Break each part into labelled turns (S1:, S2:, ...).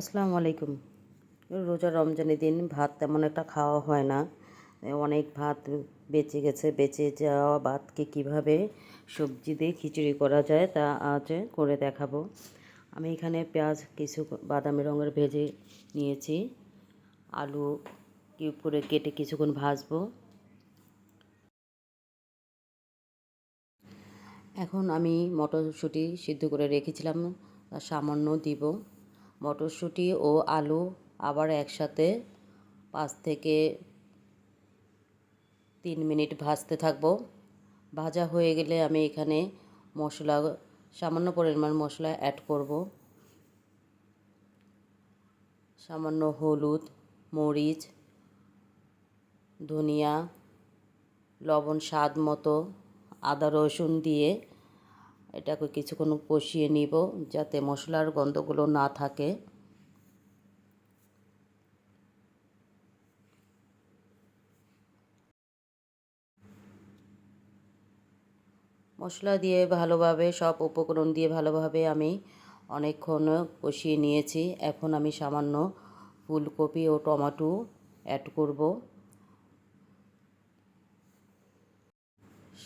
S1: আসসালামু আলাইকুম। রোজা রমজানের দিন ভাত তেমন একটা খাওয়া হয় না। অনেক ভাত বেঁচে গেছে। বেঁচে যাওয়া ভাতকে কীভাবে সবজি দিয়ে খিচুড়ি করা যায় তা আজ করে দেখাবো। আমি এখানে পেঁয়াজ কিছু বাদামি রঙের ভেজে নিয়েছি। আলু কিউব করে কেটে কিছুক্ষণ ভাজবো। এখন আমি মটরশুঁটি সিদ্ধ করে রেখেছিলাম, তা সামান্য দিব। মটরশুঁটি ও আলু আবার একসাথে 5 থেকে 3 মিনিট ভাজতে থাকবো। ভাজা হয়ে গেলে আমি এখানে মশলা, সামান্য পরিমাণ মশলা অ্যাড করব। সামান্য হলুদ, মরিচ, ধনিয়া, লবণ স্বাদ মতো, আদা রসুন দিয়ে এটাকে কিছুক্ষণ কষিয়ে নিব যাতে মশলার গন্ধগুলো না থাকে। মশলা দিয়ে ভালোভাবে সব উপকরণ দিয়ে ভালোভাবে আমি অনেকক্ষণ কষিয়ে নিয়েছি। এখন আমি সামান্য ফুলকপি ও টমেটো অ্যাড করব।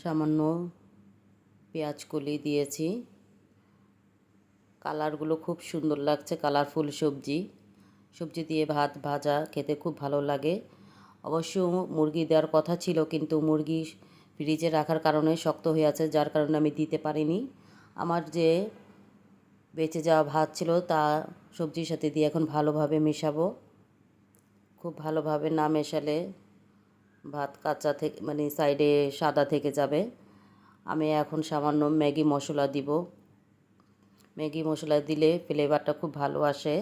S1: সামান্য পেঁয়াজ কলি দিয়েছি। কালারগুলো খুব সুন্দর লাগছে, কালারফুল সবজি দিয়ে ভাত ভাজা খেতে খুব ভালো লাগে। অবশ্য মুরগি দেওয়ার কথা ছিল, কিন্তু মুরগি ফ্রিজে রাখার কারণে শক্ত হয়ে আছে, যার কারণে আমি দিতে পারিনি। আমার যে বেঁচে যাওয়া ভাত ছিল তা সবজির সাথে দিয়ে এখন ভালোভাবে মেশাবো। খুব ভালোভাবে না মেশালে ভাত কাঁচা থেকে সাইডে সাদা থেকে যাবে। আমি এখন সামান্য ম্যাগি মশলা দিব। ম্যাগি মশলা দিলে ফ্লেভারটা খুব ভালো আসে।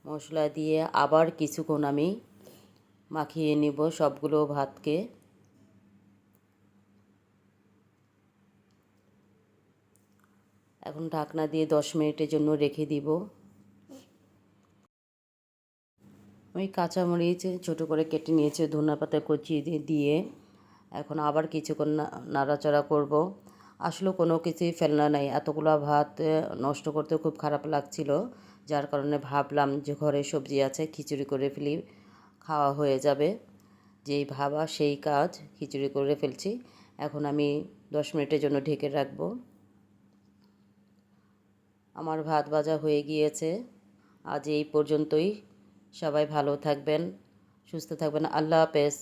S1: মশলা দিয়ে আবার কিছুক্ষণ আমি মাখিয়ে নিব সবগুলো ভাতকে। এখন ঢাকনা দিয়ে 10 মিনিটের জন্য রেখে দিব। আমি কাঁচামরিচ ছোটো করে কেটে নিয়েছি, ধনেপাতা কুচিয়ে দিয়ে এখন আবার কিছুক্ষণ নাড়াচাড়া করব। আসলে কোনো কিছুই ফেলনা নাই, এতগুলো ভাত নষ্ট করতে খুব খারাপ লাগছিল, যার কারণে ভাবলাম যে ঘরে সবজি আছে, খিচুড়ি করে ফেলি, খাওয়া হয়ে যাবে। যেই ভাবা সেই কাজ, খিচুড়ি করে ফেলছি। এখন আমি 10 মিনিটের জন্য ঢেকে রাখব। আমার ভাত ভাজা হয়ে গিয়েছে। আজ এই পর্যন্তই। সবাই ভালো থাকবেন, সুস্থ থাকবেন। আল্লাহ হাফেজ।